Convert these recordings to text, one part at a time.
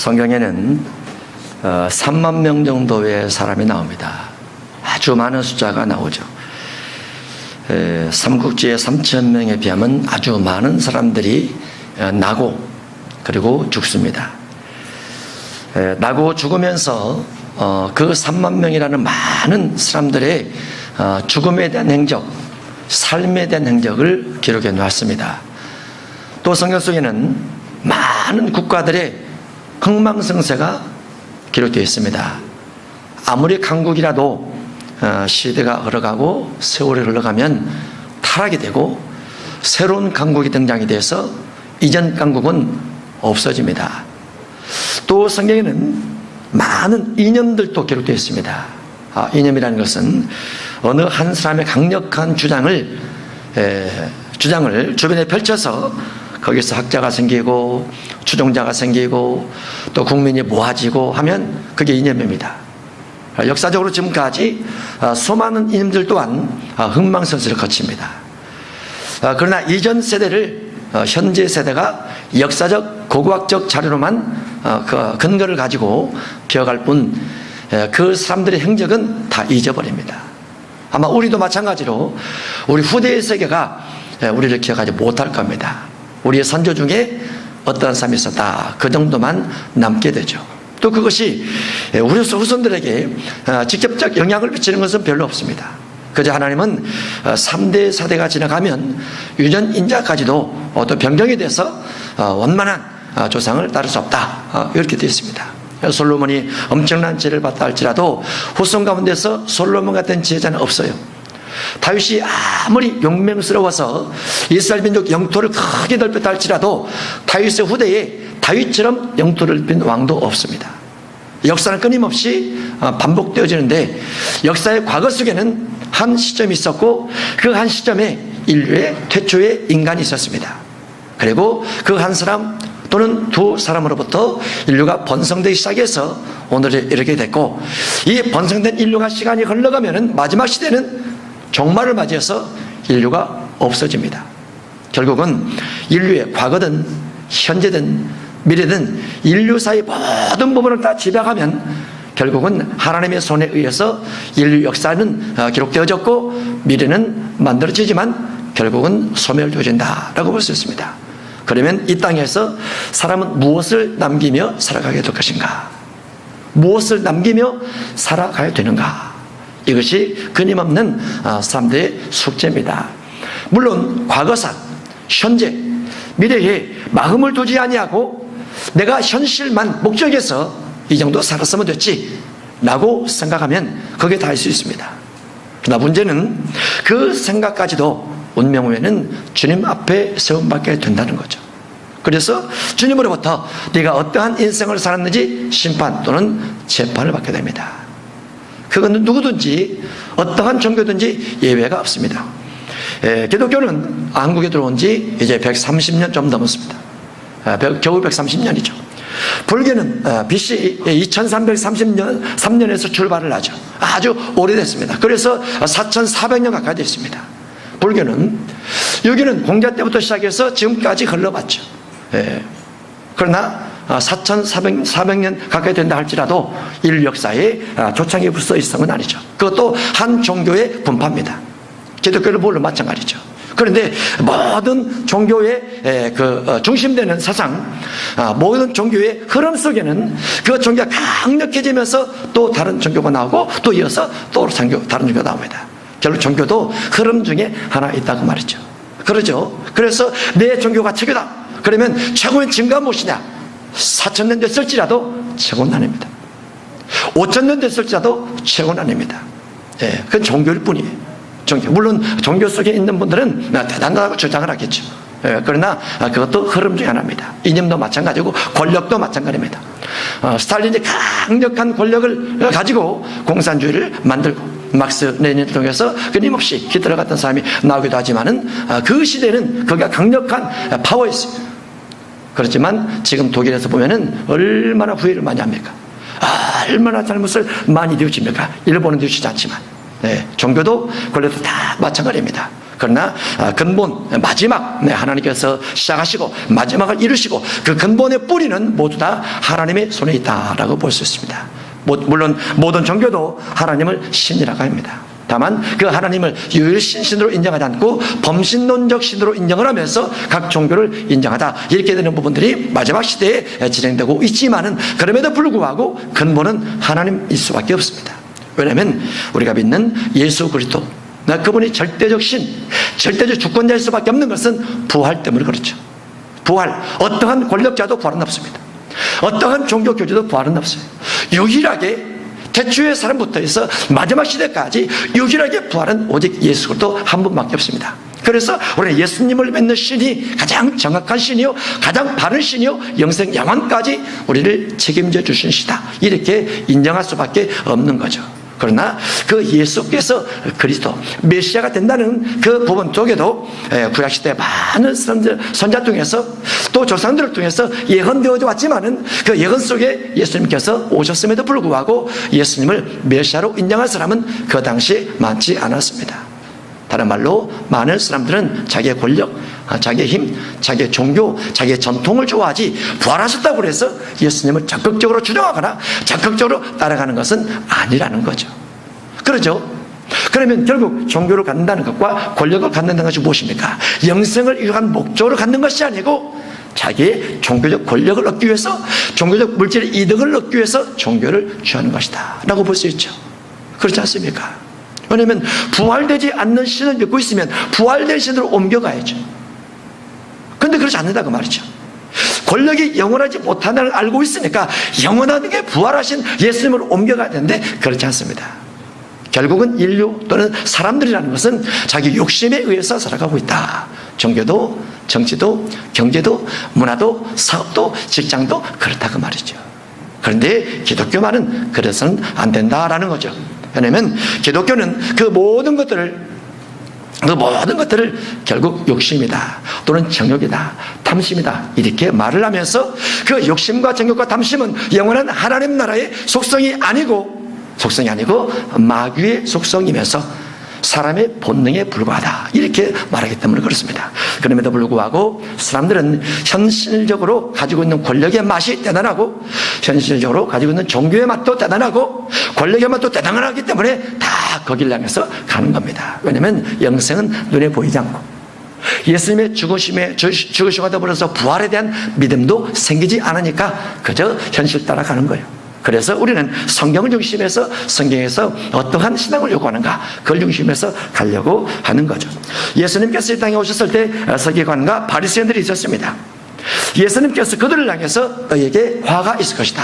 성경에는 3만 명 정도의 사람이 나옵니다. 아주 많은 숫자가 나오죠. 삼국지의 3천 명에 비하면 아주 많은 사람들이 나고 그리고 죽습니다. 나고 죽으면서 그 3만 명이라는 많은 사람들의 죽음에 대한 행적, 삶에 대한 행적을 기록해 놓았습니다. 또 성경 속에는 많은 국가들의 흥망성쇠가 기록되어 있습니다. 아무리 강국이라도 시대가 흘러가고 세월이 흘러가면 타락이 되고 새로운 강국이 등장이 돼서 이전 강국은 없어집니다. 또 성경에는 많은 이념들도 기록되어 있습니다. 이념이라는 것은 어느 한 사람의 강력한 주장을 주변에 펼쳐서 거기서 학자가 생기고 추종자가 생기고 또 국민이 모아지고 하면 그게 이념입니다. 역사적으로 지금까지 수많은 이념들 또한 흥망성쇠를 거칩니다. 그러나 이전 세대를 현재 세대가 역사적 고고학적 자료로만 그 근거를 가지고 기억할 뿐 그 사람들의 행적은 다 잊어버립니다. 아마 우리도 마찬가지로 우리 후대의 세계가 우리를 기억하지 못할 겁니다. 우리의 선조 중에 어떠한 사람이 있었다, 그 정도만 남게 되죠. 또 그것이 우리 후손들에게 직접적 영향을 미치는 것은 별로 없습니다. 그저 하나님은 3대 4대가 지나가면 유전인자까지도 또 변경이 돼서 원만한 조상을 따를 수 없다, 이렇게 되어 있습니다. 솔로몬이 엄청난 지혜를 받다 할지라도 후손 가운데서 솔로몬 같은 지혜자는 없어요. 다윗이 아무리 용맹스러워서 이스라엘 민족 영토를 크게 넓혔다 할지라도 다윗의 후대에 다윗처럼 영토를 넓힌 왕도 없습니다. 역사는 끊임없이 반복되어지는데 역사의 과거 속에는 한 시점이 있었고 그 한 시점에 인류의 최초의 인간이 있었습니다. 그리고 그 한 사람 또는 두 사람으로부터 인류가 번성되기 시작해서 오늘에 이르게 됐고, 이 번성된 인류가 시간이 흘러가면 마지막 시대는 종말을 맞이해서 인류가 없어집니다. 결국은 인류의 과거든 현재든 미래든 인류사의 모든 부분을 다 지배하면 결국은 하나님의 손에 의해서 인류 역사는 기록되어졌고 미래는 만들어지지만 결국은 소멸되어진다라고 볼 수 있습니다. 그러면 이 땅에서 사람은 무엇을 남기며 살아가게 될 것인가? 무엇을 남기며 살아가야 되는가? 이것이 끊임없는 사람들의 숙제입니다. 물론 과거사, 현재, 미래에 마음을 두지 아니하고 내가 현실만 목적해서 이 정도 살았으면 됐지 라고 생각하면 그게 다 할 수 있습니다. 그러나 문제는 그 생각까지도 운명 후에는 주님 앞에 세움받게 된다는 거죠. 그래서 주님으로부터 네가 어떠한 인생을 살았는지 심판 또는 재판을 받게 됩니다. 그건 누구든지 어떠한 종교든지 예외가 없습니다. 기독교는 한국에 들어온 지 이제 130년 좀 넘었습니다. 겨우 130년이죠. 불교는 BC 2333년에서 출발을 하죠. 아주 오래됐습니다. 그래서 4400년 가까이 됐습니다. 불교는 여기는 공자 때부터 시작해서 지금까지 흘러봤죠. 그러나 4400년 가까이 된다 할지라도 인류 역사에 조창이 불써 있었던 건 아니죠. 그것도 한 종교의 분파입니다. 기독교를 물론 마찬가지죠. 그런데 모든 종교의 중심되는 사상, 모든 종교의 흐름 속에는 그 종교가 강력해지면서 또 다른 종교가 나오고 또 이어서 또 다른 종교가 나옵니다. 결국 종교도 흐름 중에 하나 있다고 말이죠. 그러죠. 그래서 내 종교가 최고다. 그러면 최고의 증거가 무엇이냐? 4000년 됐을지라도 최고는 아닙니다. 5000년 됐을지라도 최고는 아닙니다. 그건 종교일 뿐이에요. 종교. 물론 종교 속에 있는 분들은 대단하다고 주장을 하겠죠. 그러나 그것도 흐름 중에 하나입니다. 이념도 마찬가지고 권력도 마찬가지입니다. 스탈린이 강력한 권력을 가지고 공산주의를 만들고 막스 레닌을 통해서 끊임없이 히틀러 같은 사람이 나오기도 하지만은 그 시대는 거기가 강력한 파워였어요. 그렇지만 지금 독일에서 보면은 얼마나 후회를 많이 합니까? 얼마나 잘못을 많이 뉘우칩니까? 일본은 뉘우치지 않지만 종교도 권력도 다 마찬가지입니다. 그러나 근본, 마지막, 하나님께서 시작하시고 마지막을 이루시고 그 근본의 뿌리는 모두 다 하나님의 손에 있다라고 볼 수 있습니다. 물론 모든 종교도 하나님을 신이라고 합니다. 다만 그 하나님을 유일신 신으로 인정하지 않고 범신론적 신으로 인정을 하면서 각 종교를 인정하다, 이렇게 되는 부분들이 마지막 시대에 진행되고 있지만은, 그럼에도 불구하고 근본은 하나님일 수밖에 없습니다. 왜냐하면 우리가 믿는 예수 그리스도, 그분이 절대적 신, 절대적 주권자일 수밖에 없는 것은 부활 때문에 그렇죠. 부활, 어떠한 권력자도 부활은 없습니다. 어떠한 종교 교제도 부활은 없어요. 유일하게 태초의 사람부터 해서 마지막 시대까지 유일하게 부활은 오직 예수 그리스도 한 분밖에 없습니다. 그래서 우리는 예수님을 믿는 신이 가장 정확한 신이요, 가장 바른 신이요, 영생 영원까지 우리를 책임져 주신 신이다, 이렇게 인정할 수밖에 없는 거죠. 그러나 그 예수께서 그리스도 메시아가 된다는 그 부분 쪽에도 구약시대 많은 선자 중에서 또 조상들을 통해서 예언되어져 왔지만은 그 예언 속에 예수님께서 오셨음에도 불구하고 예수님을 메시아로 인정할 사람은 그 당시에 많지 않았습니다. 다른 말로 많은 사람들은 자기의 권력, 자기의 힘, 자기의 종교, 자기의 전통을 좋아하지 부활하셨다고 해서 예수님을 적극적으로 추종하거나 적극적으로 따라가는 것은 아니라는 거죠. 그렇죠? 그러면 결국 종교를 갖는다는 것과 권력을 갖는다는 것이 무엇입니까? 영생을 위한 목적으로 갖는 것이 아니고 자기의 종교적 권력을 얻기 위해서, 종교적 물질의 이득을 얻기 위해서 종교를 취하는 것이다 라고 볼 수 있죠. 그렇지 않습니까? 왜냐하면 부활되지 않는 신을 믿고 있으면 부활된 신으로 옮겨가야죠. 그런데 그렇지 않는다 그 말이죠. 권력이 영원하지 못한다는 걸 알고 있으니까 영원한 게 부활하신 예수님으로 옮겨가야 되는데 그렇지 않습니다. 결국은 인류 또는 사람들이라는 것은 자기 욕심에 의해서 살아가고 있다. 종교도, 정치도, 경제도, 문화도, 사업도, 직장도 그렇다 그 말이죠. 그런데 기독교만은 그래서는 안 된다라는 거죠. 왜냐하면 기독교는 그 모든 것들을 결국 욕심이다, 또는 정욕이다, 탐심이다, 이렇게 말을 하면서 그 욕심과 정욕과 탐심은 영원한 하나님 나라의 속성이 아니고 마귀의 속성이면서 사람의 본능에 불과하다, 이렇게 말하기 때문에 그렇습니다. 그럼에도 불구하고 사람들은 현실적으로 가지고 있는 권력의 맛이 대단하고, 현실적으로 가지고 있는 종교의 맛도 대단하고, 권력의 맛도 대단하기 때문에 다 거기를 향해서 가는 겁니다. 왜냐하면 영생은 눈에 보이지 않고 예수님의 죽으시고 더불어서 부활에 대한 믿음도 생기지 않으니까 그저 현실 따라가는 거예요. 그래서 우리는 성경을 중심해서, 성경에서 어떠한 신앙을 요구하는가, 그걸 중심해서 가려고 하는 거죠. 예수님께서 이 땅에 오셨을 때 서기관과 바리새인들이 있었습니다. 예수님께서 그들을 향해서 너에게 화가 있을 것이다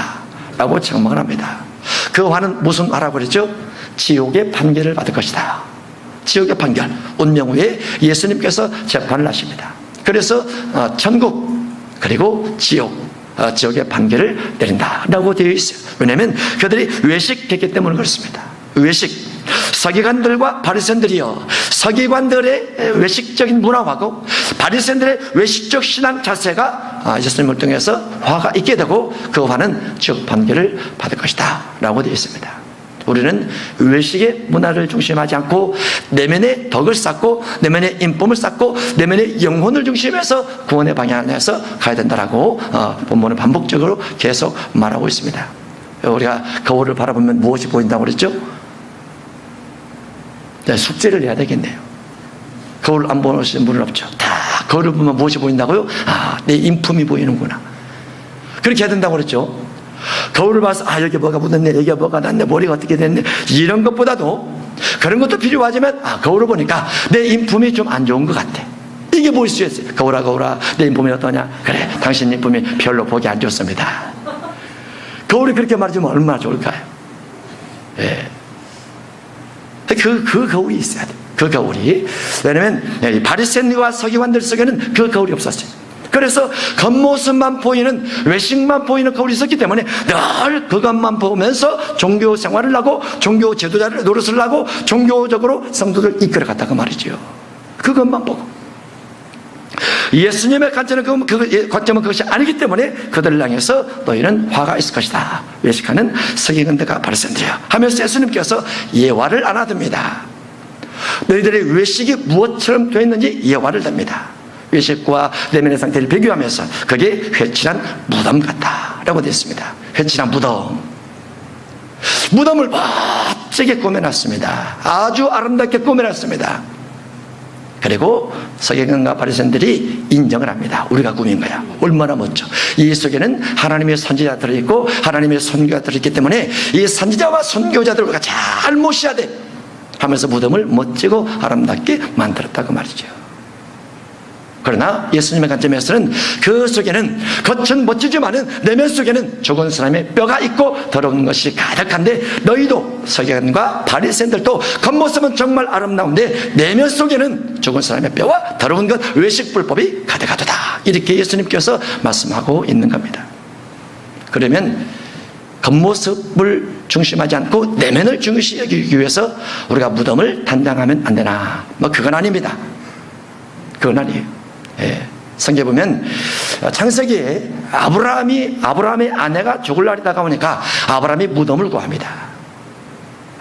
라고 책망을 합니다. 그 화는 무슨 화라고 그랬죠? 지옥의 판결을 받을 것이다. 지옥의 판결, 운명 후에 예수님께서 재판을 하십니다. 그래서 천국 그리고 지옥의 판결을 내린다라고 되어 있어요. 왜냐하면 그들이 외식했기 때문에 그렇습니다. 외식, 서기관들과 바리새인들이요, 서기관들의 외식적인 문화하고 바리새인들의 외식적 신앙 자세가 예수님을 통해서 화가 있게 되고 그 화는 지옥 판결을 받을 것이다 라고 되어 있습니다. 우리는 외식의 문화를 중심하지 않고 내면의 덕을 쌓고 내면의 인품을 쌓고 내면의 영혼을 중심해서 구원의 방향에서 가야 된다라고 본문은 반복적으로 계속 말하고 있습니다. 우리가 거울을 바라보면 무엇이 보인다고 그랬죠? 네, 숙제를 해야 되겠네요. 거울 안 보시는 분은 없죠. 다 거울을 보면 무엇이 보인다고요? 내 인품이 보이는구나. 그렇게 해야 된다고 그랬죠. 거울을 봐서 여기 뭐가 묻었네, 여기 뭐가 났네, 머리가 어떻게 됐네, 이런 것보다도 그런 것도 필요하지만 거울을 보니까 내 인품이 좀 안 좋은 것 같아, 이게 보일 수 있어요. 거울아 내 인품이 어떠냐? 그래, 당신 인품이 별로 보기 안 좋습니다. 거울이 그렇게 말해주면 얼마나 좋을까요? 예. 그 거울이 있어야 돼. 그 거울이. 왜냐하면 바리새인과 서기관들 속에는 그 거울이 없었어요. 그래서 겉모습만 보이는, 외식만 보이는 거울이 있었기 때문에 늘 그것만 보면서 종교 생활을 하고 종교 제도자를 노릇을 하고 종교적으로 성도들 이끌어갔다고 말이죠. 그것만 보고. 예수님의 관점은 그것이 아니기 때문에 그들을 향해서 너희는 화가 있을 것이다, 외식하는 서기관들과 바리새인들이야 하면서 예수님께서 예화를 안아듭니다. 너희들의 외식이 무엇처럼 되어 있는지 여호와를 듭니다. 외식과 내면의 상태를 비교하면서 그게 회칠한 무덤 같다라고 되어 있습니다. 회칠한 무덤을 멋지게 꾸며놨습니다. 아주 아름답게 꾸며놨습니다. 그리고 서기관과 바리새인들이 인정을 합니다. 우리가 꾸민 거야. 얼마나 멋져. 이 속에는 하나님의 선지자가 들어있고 하나님의 선교가 들어있기 때문에 이 선지자와 선교자들을 우리가 잘 모셔야 돼 하면서 무덤을 멋지고 아름답게 만들었다고 말이죠. 그러나 예수님의 관점에서는 그 속에는 겉은 멋지지만은 내면 속에는 죽은 사람의 뼈가 있고 더러운 것이 가득한데 너희도 서기관과 바리새인들도 겉모습은 정말 아름다운데 내면 속에는 죽은 사람의 뼈와 더러운 것 외식불법이 가득하도다. 이렇게 예수님께서 말씀하고 있는 겁니다. 그러면 겉모습을 중심하지 않고 내면을 중시하기 위해서 우리가 무덤을 단장하면 안 되나? 그건 아닙니다. 그건 아니에요. 예, 성경에 보면 창세기에 아브라함의 아내가 죽을 날이 다가오니까 아브라함이 무덤을 구합니다.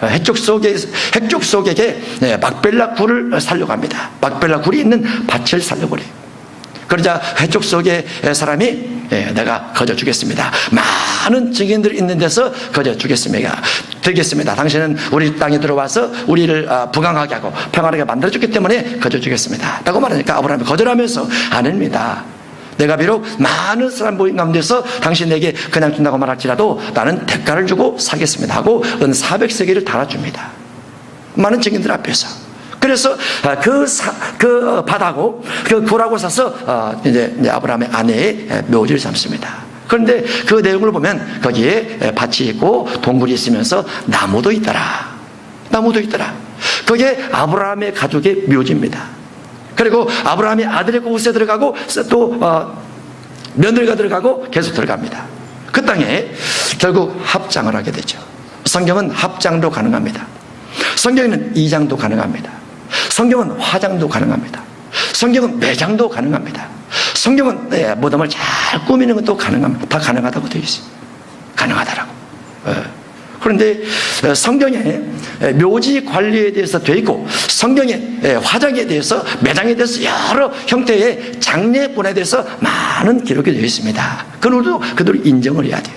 핵족 속에게 막벨라 굴을 살려고 합니다. 막벨라 굴이 있는 밭을 살려버려요. 그러자 해족 속의 사람이 내가 거저주겠습니다. 많은 증인들이 있는 데서 거저주겠습니다. 되겠습니다. 당신은 우리 땅에 들어와서 우리를 부강하게 하고 평안하게 만들어줬기 때문에 거저주겠습니다. 라고 말하니까 아브라함이 거절하면서 아닙니다. 내가 비록 많은 사람 모임 가운데서 당신에게 그냥 준다고 말할지라도 나는 대가를 주고 사겠습니다 하고 은 400세겔을 달아줍니다. 많은 증인들 앞에서. 그래서 그 밭하고 그 굴하고 사서 이제 아브라함의 아내의 묘지를 삼습니다. 그런데 그 내용을 보면 거기에 밭이 있고 동굴이 있으면서 나무도 있더라. 그게 아브라함의 가족의 묘지입니다. 그리고 아브라함의 아들의 곳에 들어가고 또 며느리가 들어가고 계속 들어갑니다. 그 땅에 결국 합장을 하게 되죠. 성경은 합장도 가능합니다. 성경에는 이장도 가능합니다. 성경은 화장도 가능합니다. 성경은 매장도 가능합니다. 성경은 무덤을 잘 꾸미는 것도 가능합니다. 다 가능하다고 되어 있어요. 가능하다라고. 그런데 성경에 묘지 관리에 대해서 되어 있고 성경에 화장에 대해서 매장에 대해서 여러 형태의 장례분에 대해서 많은 기록이 되어 있습니다. 그들도 인정을 해야 돼요.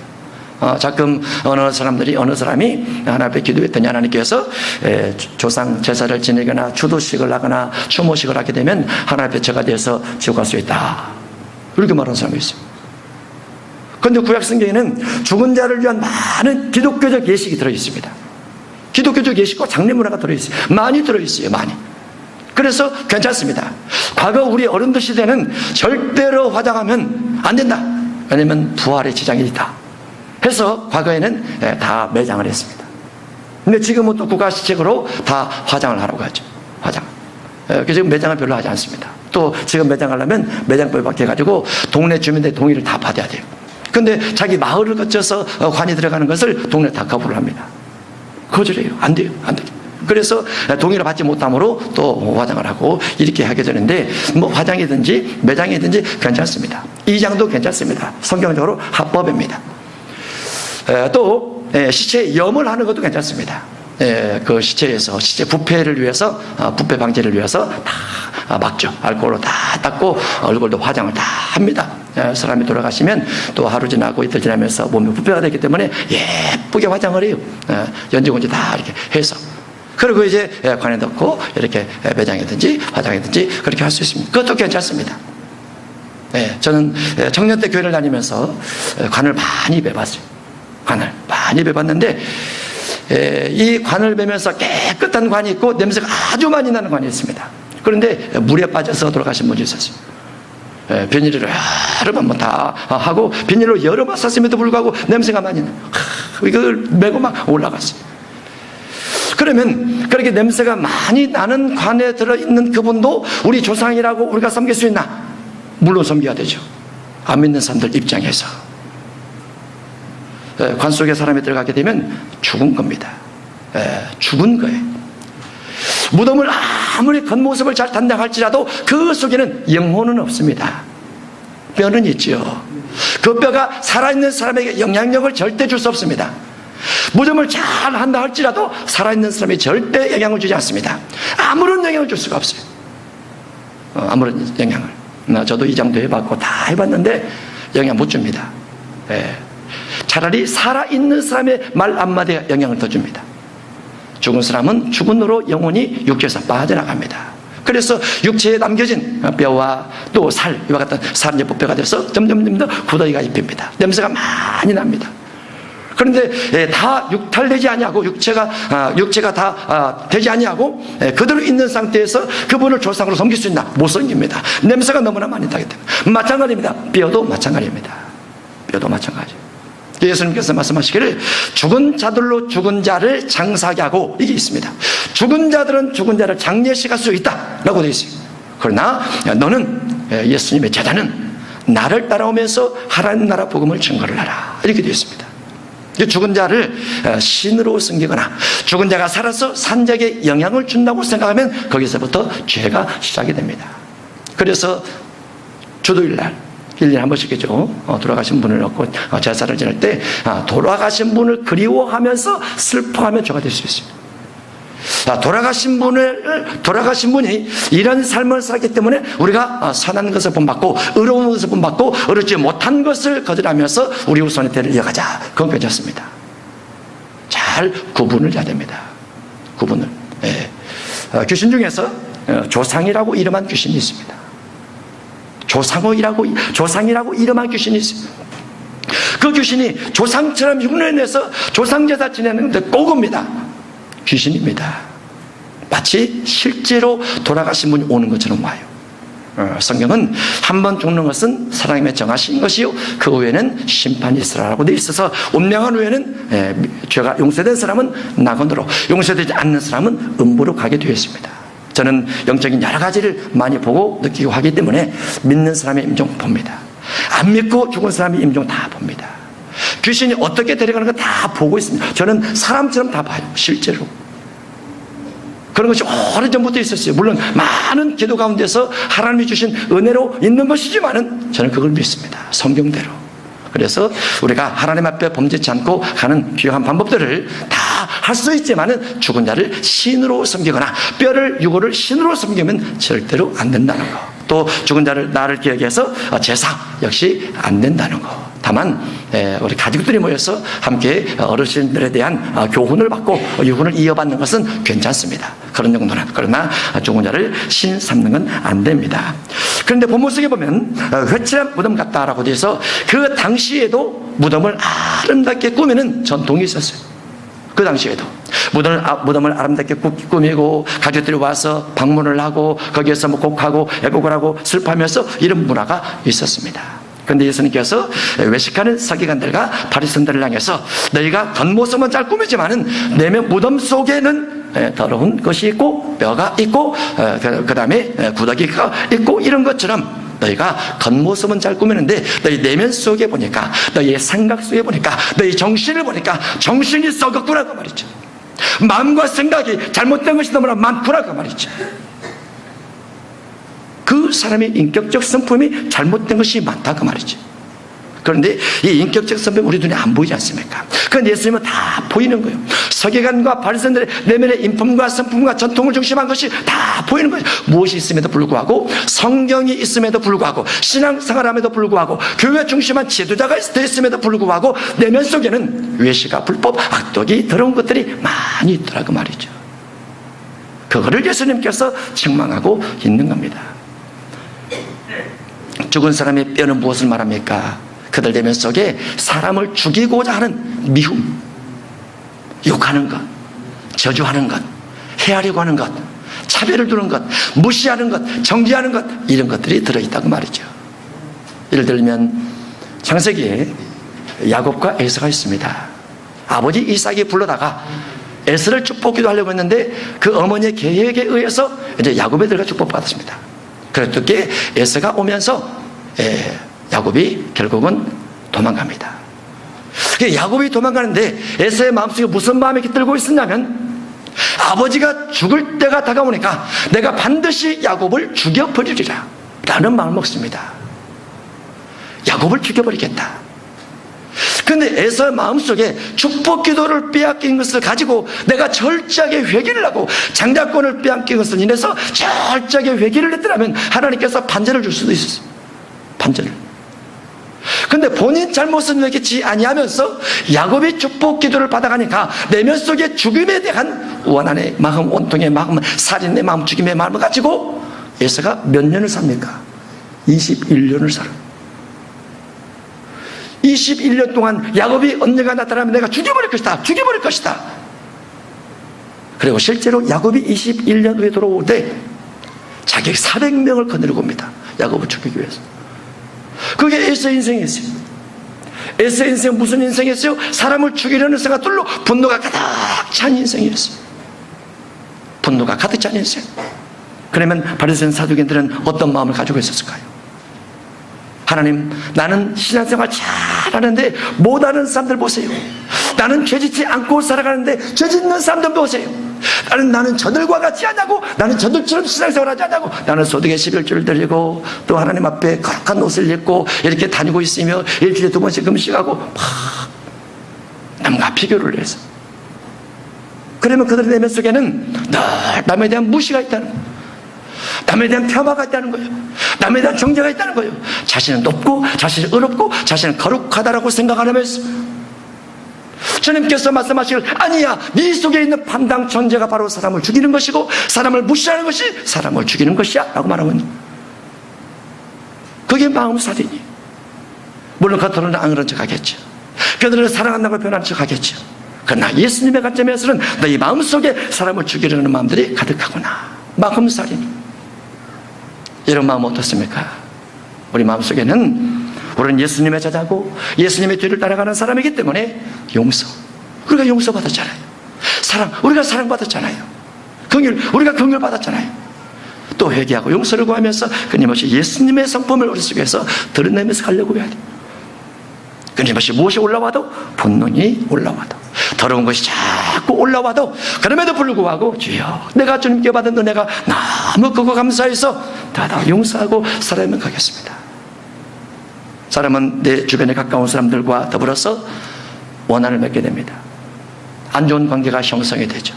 가끔 어느 사람이 하나님 앞에 기도했더니 하나님께서 조상 제사를 지내거나 추도식을 하거나 추모식을 하게 되면 하나님 앞에 제가 돼서 지옥 갈 수 있다. 이렇게 말하는 사람이 있어요. 그런데 구약 성경에는 죽은 자를 위한 많은 기독교적 예식이 들어있습니다. 기독교적 예식과 장례 문화가 들어있어요. 많이 들어있어요. 많이. 그래서 괜찮습니다. 과거 우리 어른들 시대는 절대로 화장하면 안 된다. 왜냐하면 부활의 지장이 있다 해서 과거에는 다 매장을 했습니다. 근데 지금은 또 국가시책으로 다 화장을 하라고 하죠. 화장. 지금 매장을 별로 하지 않습니다. 또 지금 매장하려면 매장법이 바뀌어가지고 동네 주민들의 동의를 다 받아야 돼요. 근데 자기 마을을 거쳐서 관이 들어가는 것을 동네 다 거부를 합니다. 거절해요. 안 돼요. 그래서 동의를 받지 못함으로 또 화장을 하고 이렇게 하게 되는데 화장이든지 매장이든지 괜찮습니다. 이장도 괜찮습니다. 성경적으로 합법입니다. 또 시체 염을 하는 것도 괜찮습니다. 그 시체에서 시체 부패를 위해서 부패 방지를 위해서 다 막죠. 알코올로 다 닦고 얼굴도 화장을 다 합니다. 사람이 돌아가시면 또 하루 지나고 이틀 지나면서 몸이 부패가 되기 때문에 예쁘게 화장을 해요. 연지곤지 다 이렇게 해서. 그리고 이제 관에 넣고 이렇게 매장이든지 화장이든지 그렇게 할 수 있습니다. 그것도 괜찮습니다. 저는 청년 때 교회를 다니면서 관을 많이 배봤어요. 관을 많이 배봤는데 이 관을 베면서 깨끗한 관이 있고 냄새가 아주 많이 나는 관이 있습니다. 그런데 물에 빠져서 돌아가신 분이 있었어요. 비닐을 여러 번 다 하고 비닐로 여러 번 쌌음에도 불구하고 냄새가 많이 나요. 이걸 메고 막 올라갔어요. 그러면 그렇게 냄새가 많이 나는 관에 들어있는 그분도 우리 조상이라고 우리가 섬길 수 있나? 물론 섬겨야 되죠. 안 믿는 사람들 입장에서. 관 속에 사람이 들어가게 되면 죽은 겁니다. 죽은 거예요. 무덤을 아무리 겉모습을 잘 단장할지라도 그 속에는 영혼은 없습니다. 뼈는 있죠. 그 뼈가 살아있는 사람에게 영향력을 절대 줄 수 없습니다. 무덤을 잘 한다 할지라도 살아있는 사람이 절대 영향을 주지 않습니다. 아무런 영향을 줄 수가 없어요. 아무런 영향을. 저도 이장도 해봤고 다 해봤는데 영향 못 줍니다. 예. 차라리 살아있는 사람의 말 한마디가 영향을 더 줍니다. 죽은 사람은 죽음으로 영혼이 육체에서 빠져나갑니다. 그래서 육체에 남겨진 뼈와 또 살, 이와 같은 살은 뼈가 돼서 점점 더 구더기가 입힙니다. 냄새가 많이 납니다. 그런데 다 육탈되지 아니하고 육체가 다 되지 아니하고 그대로 있는 상태에서 그분을 조상으로 섬길 수 있나? 못 섬깁니다. 냄새가 너무나 많이 나기 때문에. 마찬가지입니다. 뼈도 마찬가지입니다. 뼈도 마찬가지. 예수님께서 말씀하시기를 죽은 자들로 죽은 자를 장사하게 하고, 이게 있습니다. 죽은 자들은 죽은 자를 장례식할 수 있다라고 되어 있어요. 그러나 너는, 예수님의 제자는 나를 따라오면서 하나님 나라 복음을 증거를 하라, 이렇게 되어 있습니다. 죽은 자를 신으로 섬기거나 죽은 자가 살아서 산적에 영향을 준다고 생각하면 거기서부터 죄가 시작이 됩니다. 그래서 주도일날 1년에 한 번씩이죠. 돌아가신 분을 얻고 제사를 지낼 때 돌아가신 분을 그리워하면서 슬퍼하면 죄가 될 수 있습니다. 돌아가신 분이 이런 삶을 살았기 때문에 우리가 선한 것을 본받고 의로운 것을 본받고 의롭지 못한 것을 거절하면서 우리 후손의 대를 이어가자. 그건 괜찮습니다. 잘 구분을 해야 됩니다. 구분을. 예. 귀신 중에서 조상이라고 이름한 귀신이 있습니다. 조상이라고 이름한 귀신이 있습니다. 그 귀신이 조상처럼 흉내를 내서 조상제사 지내는데 꼭 옵니다. 귀신입니다. 마치 실제로 돌아가신 분이 오는 것처럼 와요. 성경은 한 번 죽는 것은 하나님의 정하신 것이요 그 후에는 심판이 있으라고 되어 있어서 운명한 후에는 죄가 용서된 사람은 낙원으로, 용서되지 않는 사람은 음부로 가게 되어 있습니다. 저는 영적인 여러 가지를 많이 보고 느끼고 하기 때문에 믿는 사람의 임종 봅니다. 안 믿고 죽은 사람의 임종 다 봅니다. 귀신이 어떻게 데려가는 거 다 보고 있습니다. 저는 사람처럼 다 봐요. 실제로. 그런 것이 오래전부터 있었어요. 물론 많은 기도 가운데서 하나님이 주신 은혜로 있는 것이지만은 저는 그걸 믿습니다. 성경대로. 그래서 우리가 하나님 앞에 범죄치 않고 가는 귀한 방법들을 다 할 수 있지만은 죽은 자를 신으로 섬기거나 뼈를 유골을 신으로 섬기면 절대로 안 된다는 거. 또 죽은 자를 나를 기억해서 제사 역시 안 된다는 거. 다만 우리 가족들이 모여서 함께 어르신들에 대한 교훈을 받고 유훈을 이어받는 것은 괜찮습니다. 그런 정도는. 그러나 죽은 자를 신 삼는 건 안 됩니다. 그런데 본문 속에 보면 회칠한 무덤 같다라고 되어 있어 그 당시에도 무덤을 아름답게 꾸미는 전통이 있었어요. 그 당시에도 무덤을 아름답게 꾸미고 가족들이 와서 방문을 하고 거기에서 곡하고 애곡을 하고 슬퍼하면서 이런 문화가 있었습니다. 그런데 예수님께서 외식하는 서기관들과 바리새인들을 향해서 너희가 겉모습은 잘 꾸미지만은 내면 무덤 속에는 더러운 것이 있고 뼈가 있고 그 다음에 구더기가 있고 이런 것처럼 너희가 겉모습은 잘 꾸미는데 너희 내면 속에 보니까 너희의 생각 속에 보니까 너희 정신을 보니까 정신이 썩었구나 그 말이죠. 마음과 생각이 잘못된 것이 너무나 많구나 그 말이죠. 그 사람의 인격적 성품이 잘못된 것이 많다 그 말이죠. 그런데 이 인격적 성품이 우리 눈에 안 보이지 않습니까? 그런데 예수님은 다 보이는 거예요. 서기관과 바리새인들의 내면의 인품과 성품과 전통을 중심한 것이 다 보이는 거예요. 무엇이 있음에도 불구하고 성경이 있음에도 불구하고 신앙생활함에도 불구하고 교회 중심한 지도자가 있음에도 불구하고 내면 속에는 외식과 불법, 악독이 더러운 것들이 많이 있더라 그 말이죠. 그거를 예수님께서 책망하고 있는 겁니다. 죽은 사람의 뼈는 무엇을 말합니까? 그들 내면 속에 사람을 죽이고자 하는 미움, 욕하는 것, 저주하는 것, 헤아리고 하는 것, 차별을 두는 것, 무시하는 것, 정죄하는 것, 이런 것들이 들어있다고 말이죠. 예를 들면 창세기에 야곱과 에서가 있습니다. 아버지 이삭이 불러다가 에서를 축복기도 하려고 했는데 그 어머니의 계획에 의해서 이제 야곱에 들어가 축복받았습니다. 그랬더니 에서가 오면서 야곱이 결국은 도망갑니다. 야곱이 도망가는데 에서의 마음속에 무슨 마음이 깃들고 있었냐면 아버지가 죽을 때가 다가오니까 내가 반드시 야곱을 죽여버리리라 라는 마음을 먹습니다. 야곱을 죽여버리겠다. 근데 에서의 마음속에 축복 기도를 빼앗긴 것을 가지고 내가 철저하게 회개를 하고 장자권을 빼앗긴 것을 인해서 철저하게 회개를 했더라면 하나님께서 반전을 줄 수도 있었어요. 반전을. 근데 본인 잘못은 회개치 아니하면서 야곱이 축복 기도를 받아가니까 내면 속에 죽음에 대한 원한의 마음, 원통의 마음, 살인의 마음, 죽임의 마음을 가지고 에서가 몇 년을 삽니까? 21년을 살아. 21년 동안 야곱이 언젠가 나타나면 내가 죽여버릴 것이다, 죽여버릴 것이다. 그리고 실제로 야곱이 21년 후에 돌아올 때 자기 400명을 거느리고 옵니다. 야곱을 죽이기 위해서. 그게 에서 인생이었어요. 에서 인생 무슨 인생이었어요? 사람을 죽이려는 생각들로 분노가 가득 찬 인생이었어요. 분노가 가득 찬 인생. 그러면 바리새인 사두개인들은 어떤 마음을 가지고 있었을까요? 하나님, 나는 신앙생활 잘하는데 못하는 사람들 보세요. 나는 죄짓지 않고 살아가는데 죄짓는 사람들 보세요. 나는 저들과 같이 하냐고, 나는 저들처럼 신앙생활 하지 않냐고, 나는 소득의 11조를 드리고 또 하나님 앞에 거룩한 옷을 입고 이렇게 다니고 있으며 일주일에 2번씩 금식하고 막 남과 비교를 해서. 그러면 그들의 내면 속에는 늘 남에 대한 무시가 있다는 거예요. 남에 대한 폄하가 있다는 거예요. 남에 대한 정죄가 있다는 거예요. 자신은 높고 자신은 의롭고 자신은 거룩하다라고 생각하면서 주님께서 말씀하시길, 아니야, 네 속에 있는 판당 전제가 바로 사람을 죽이는 것이고 사람을 무시하는 것이 사람을 죽이는 것이야 라고 말하고 있는 거예요. 그게 마음살인이에요. 물론 겉으로는 안 그런 척 하겠죠. 그들을 사랑한다고 표현하는 척 하겠죠. 그러나 예수님의 관점에서는 너희 마음속에 사람을 죽이려는 마음들이 가득하구나. 마음살인. 이런 마음 어떻습니까? 우리 마음속에는 우리는 예수님의 제자고 예수님의 뒤를 따라가는 사람이기 때문에 용서, 우리가 용서받았잖아요. 사랑, 우리가 사랑받았잖아요. 긍휼, 우리가 긍휼 받았잖아요. 또 회개하고 용서를 구하면서 끊임없이 예수님의 성품을 우리 속에서 드러내면서 가려고 해야 돼요. 끊임없이 무엇이 올라와도, 본능이 올라와도, 더러운 것이 자꾸 올라와도, 그럼에도 불구하고 주여, 내가 주님께 받은 은혜가 너무 크고 감사해서 다 용서하고 살아야만 가겠습니다. 사람은 내 주변에 가까운 사람들과 더불어서 원한을 맺게 됩니다. 안 좋은 관계가 형성이 되죠.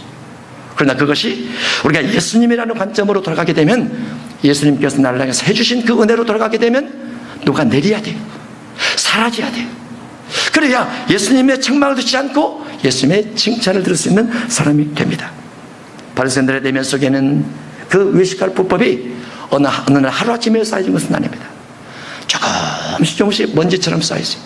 그러나 그것이 우리가 예수님이라는 관점으로 돌아가게 되면, 예수님께서 나를 향해서 해주신 그 은혜로 돌아가게 되면 누가 내려야 돼요. 사라져야 돼요. 그래야 예수님의 책망을 듣지 않고 예수님의 칭찬을 들을 수 있는 사람이 됩니다. 바리새인들의 내면 속에는 그 외식할 불법이 어느 날 하루아침에 쌓여진 것은 아닙니다. 조금씩 먼지처럼 쌓여있어요.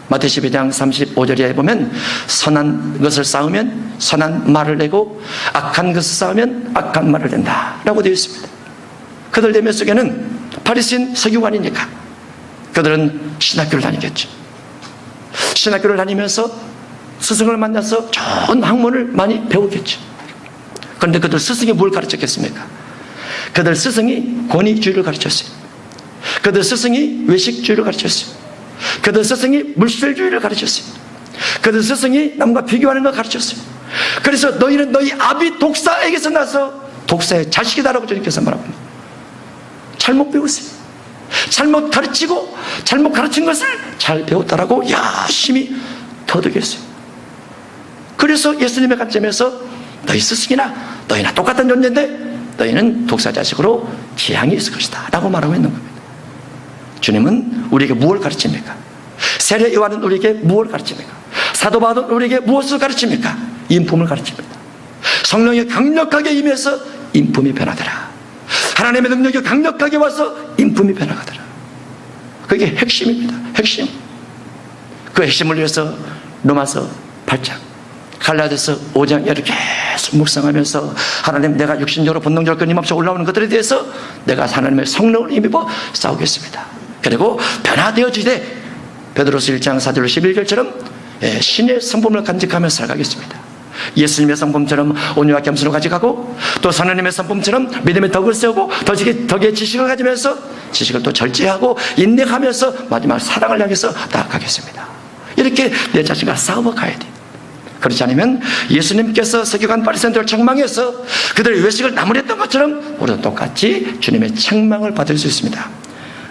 마태복음 12장 35절에 보면 선한 것을 쌓으면 선한 말을 내고 악한 것을 쌓으면 악한 말을 낸다 라고 되어 있습니다. 그들 내면 속에는 바리새인 서기관이니까 그들은 신학교를 다니겠죠. 신학교를 다니면서 스승을 만나서 좋은 학문을 많이 배우겠죠. 그런데 그들 스승이 뭘 가르쳤겠습니까? 그들 스승이 권위주의를 가르쳤어요. 그들 스승이 외식주의를 가르쳤어요. 그들 스승이 물질주의를 가르쳤어요. 그들 스승이 남과 비교하는 걸 가르쳤어요. 그래서 너희는 너희 아비 독사에게서 나서 독사의 자식이다라고 주님께서 말합니다. 잘못 배웠어요. 잘못 가르치고 잘못 가르친 것을 잘 배웠다라고 열심히 터득했어요. 그래서 예수님의 관점에서 너희 스승이나 너희나 똑같은 존재인데 너희는 독사 자식으로 재앙이 있을 것이다 라고 말하고 있는 겁니다. 주님은 우리에게 무엇을 가르칩니까? 세례 요한은 우리에게 무엇을 가르칩니까? 사도 바울은 우리에게 무엇을 가르칩니까? 인품을 가르칩니다. 성령이 강력하게 임해서 인품이 변하더라. 하나님의 능력이 강력하게 와서 인품이 변화하더라. 그게 핵심입니다. 핵심. 그 핵심을 위해서 로마서 8장, 갈라디아서 5장 이렇게 계속 묵상하면서 하나님, 내가 육신적으로 본능적으로 끊임없이 올라오는 것들에 대해서 내가 하나님의 성령을 힘입어 싸우겠습니다. 그리고 변화되어지되 베드로서 1장 4절 11절처럼 신의 성품을 간직하며 살아가겠습니다. 예수님의 성품처럼 온유와 겸손을 가져가고 또 하나님의 성품처럼 믿음의 덕을 세우고 덕의 지식을 가지면서 지식을 또 절제하고 인내하면서 마지막 사랑을 향해서 나아가겠습니다. 이렇게 내 자신과 싸워 가야 돼요. 그렇지 않으면 예수님께서 서기관 바리새인들을 책망해서 그들의 외식을 나무랬던 것처럼 우리도 똑같이 주님의 책망을 받을 수 있습니다.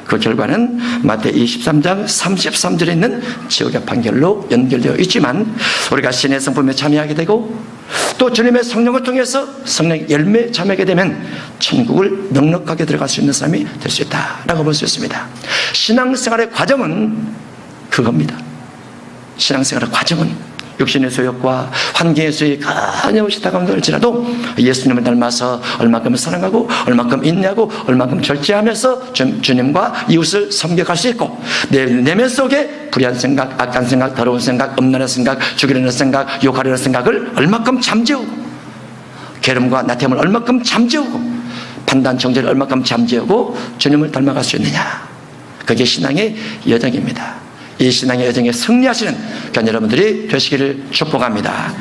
그 결과는 마태 23장 33절에 있는 지옥의 판결로 연결되어 있지만 우리가 신의 성품에 참여하게 되고 또 주님의 성령을 통해서 성령 열매에 참여하게 되면 천국을 넉넉하게 들어갈 수 있는 사람이 될 수 있다라고 볼 수 있습니다. 신앙생활의 과정은 그겁니다. 신앙생활의 과정은 육신의 소욕과 환경의 소욕이 끊임없이 다가온다 할지라도 예수님을 닮아서 얼마큼 사랑하고 얼마큼 인내하고 얼마큼 절제하면서 주님과 이웃을 섬겨갈 수 있고 내 내면 속에 불의한 생각, 악한 생각, 더러운 생각, 음란한 생각, 죽이려는 생각, 욕하려는 생각을 얼마큼 잠재우고 게으름과 나태함을 얼마큼 잠재우고 판단 정죄를 얼마큼 잠재우고 주님을 닮아갈 수 있느냐, 그게 신앙의 여정입니다. 이 신앙의 여정에 승리하시는 여러분들이 되시기를 축복합니다.